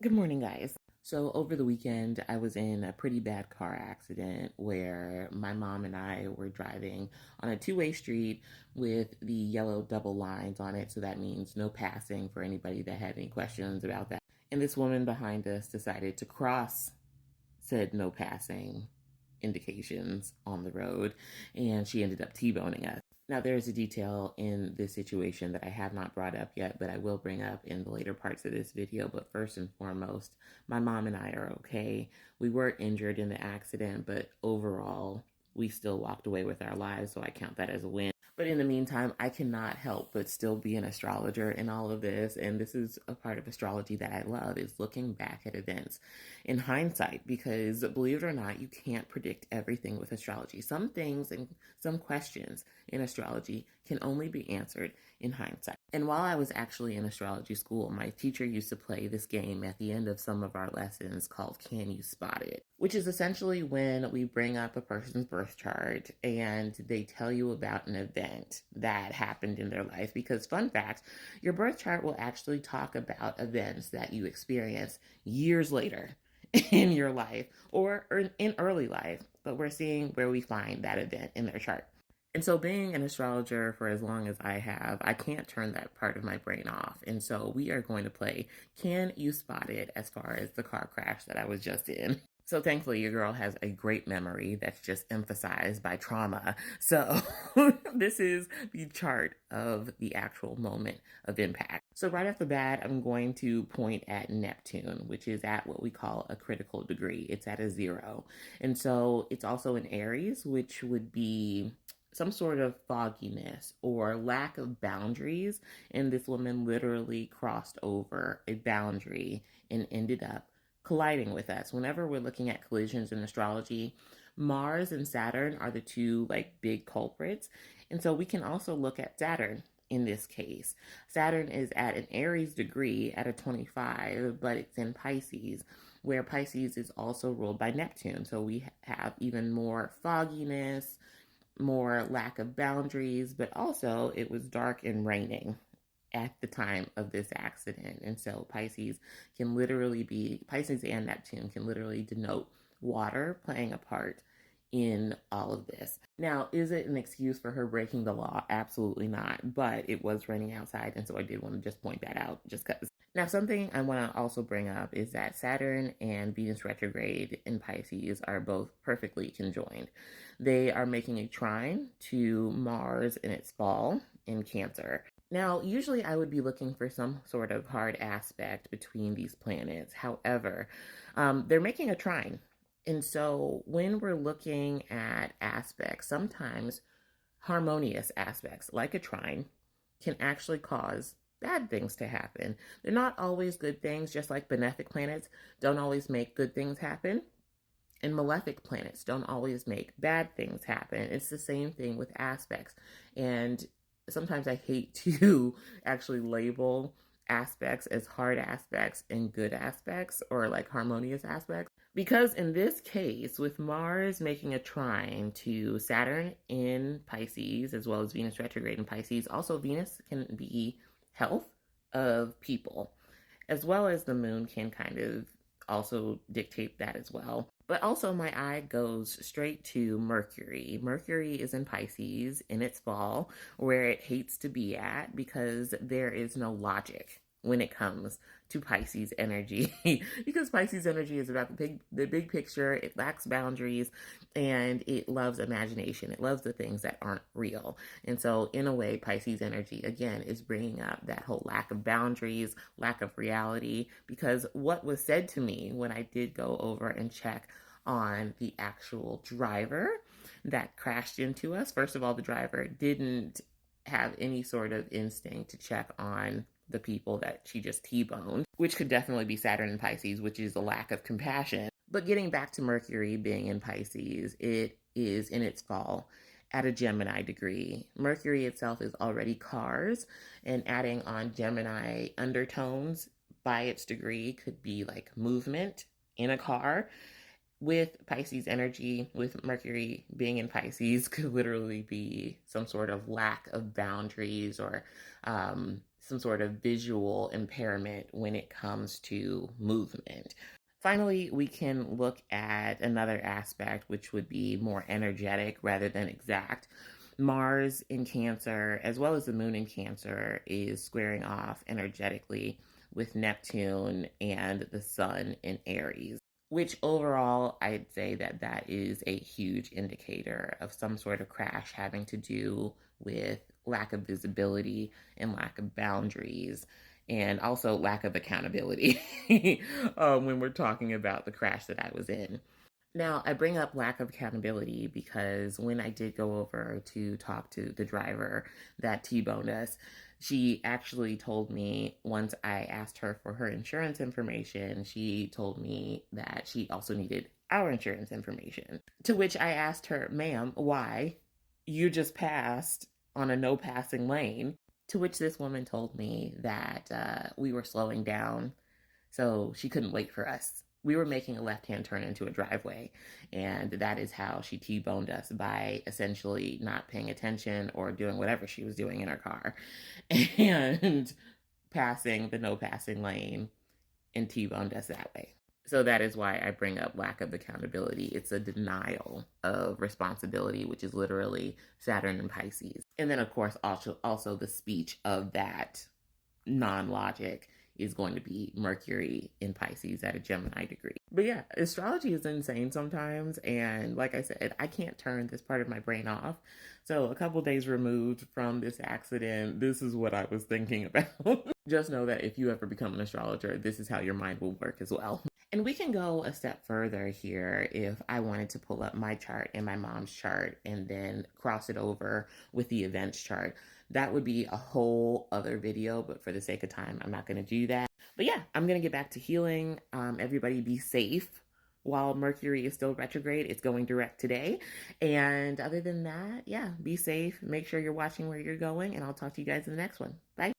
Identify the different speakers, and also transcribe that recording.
Speaker 1: Good morning, guys. So, over the weekend, I was in a pretty bad car accident where my mom and I were driving on a two-way street with the yellow double lines on it. So, that means no passing for anybody that had any questions about that. And this woman behind us decided to cross said no passing indications on the road, and she ended up T-boning us. Now, there is a detail in this situation that I have not brought up yet, but I will bring up in the later parts of this video. But first and foremost, my mom and I are okay. We were injured in the accident, but overall, we still walked away with our lives, so I count that as a win. But in the meantime, I cannot help but still be an astrologer in all of this. And this is a part of astrology that I love, is looking back at events in hindsight, because believe it or not, you can't predict everything with astrology. Some things and some questions in astrology can only be answered in hindsight. And while I was actually in astrology school, my teacher used to play this game at the end of some of our lessons called Can You Spot It? Which is essentially when we bring up a person's birth chart and they tell you about an event that happened in their life. Because, fun fact, your birth chart will actually talk about events that you experience years later in your life or in early life, but we're seeing where we find that event in their chart. And so, being an astrologer for as long as I have, I can't turn that part of my brain off. And so, we are going to play Can You Spot It as far as the car crash that I was just in. So, thankfully, your girl has a great memory that's just emphasized by trauma. So, this is the chart of the actual moment of impact. So, right off the bat, I'm going to point at Neptune, which is at what we call a critical degree. It's at a 0. And so, it's also in Aries, which would be some sort of fogginess or lack of boundaries. And this woman literally crossed over a boundary and ended up colliding with us. Whenever we're looking at collisions in astrology, Mars and Saturn are the two like big culprits. And so we can also look at Saturn in this case. Saturn is at an Aries degree at a 25, but it's in Pisces, where Pisces is also ruled by Neptune. So we have even more fogginess, more lack of boundaries, but also it was dark and raining at the time of this accident. And so Pisces and Neptune can literally denote water playing a part in all of this. Now, is it an excuse for her breaking the law? Absolutely not. But it was raining outside, and so I did want to just point that out just because. Now, something I want to also bring up is that Saturn and Venus retrograde in Pisces are both perfectly conjoined. They are making a trine to Mars in its fall in Cancer. Now, usually I would be looking for some sort of hard aspect between these planets. However, they're making a trine. And so when we're looking at aspects, sometimes harmonious aspects, like a trine, can actually cause bad things to happen. They're not always good things, just like benefic planets don't always make good things happen. And malefic planets don't always make bad things happen. It's the same thing with aspects. And sometimes I hate to actually label aspects as hard aspects and good aspects or like harmonious aspects. Because in this case, with Mars making a trine to Saturn in Pisces, as well as Venus retrograde in Pisces, also Venus can be health of people, as well as the moon can kind of also dictate that as well. But also, my eye goes straight to Mercury. Mercury is in Pisces in its fall, where it hates to be at because there is no logic when it comes to Pisces energy. Because Pisces energy is about the big picture, it lacks boundaries, and it loves imagination. It loves the things that aren't real. And so, in a way, Pisces energy, again, is bringing up that whole lack of boundaries, lack of reality, because what was said to me when I did go over and check on the actual driver that crashed into us. First of all, the driver didn't have any sort of instinct to check on the people that she just T-boned, which could definitely be Saturn and Pisces, which is a lack of compassion. But getting back to Mercury being in Pisces, it is in its fall at a Gemini degree. Mercury itself is already cars, and adding on Gemini undertones by its degree could be like movement in a car, with Pisces energy, with Mercury being in Pisces, could literally be some sort of lack of boundaries or some sort of visual impairment when it comes to movement. Finally, we can look at another aspect, which would be more energetic rather than exact. Mars in Cancer, as well as the moon in Cancer, is squaring off energetically with Neptune and the sun in Aries, which overall I'd say that that is a huge indicator of some sort of crash having to do with lack of visibility and lack of boundaries and also lack of accountability when we're talking about the crash that I was in. Now, I bring up lack of accountability because when I did go over to talk to the driver that T-boned us, she actually told me once I asked her for her insurance information, she told me that she also needed our insurance information. To which I asked her, ma'am, why? You just passed on a no passing lane. To which this woman told me that we were slowing down, so she couldn't wait for us. We were making a left hand turn into a driveway, and that is how she T-boned us by essentially not paying attention or doing whatever she was doing in her car and passing the no passing lane and T-boned us that way. So that is why I bring up lack of accountability. It's a denial of responsibility, which is literally Saturn and Pisces. And then, of course, also the speech of that non-logic is going to be Mercury in Pisces at a Gemini degree. But yeah, astrology is insane sometimes. And like I said, I can't turn this part of my brain off. So a couple days removed from this accident, this is what I was thinking about. Just know that if you ever become an astrologer, this is how your mind will work as well. And we can go a step further here if I wanted to pull up my chart and my mom's chart and then cross it over with the events chart. That would be a whole other video, but for the sake of time, I'm not going to do that. But yeah, I'm going to get back to healing. Everybody be safe while Mercury is still retrograde. It's going direct today. And other than that, yeah, be safe. Make sure you're watching where you're going, and I'll talk to you guys in the next one. Bye.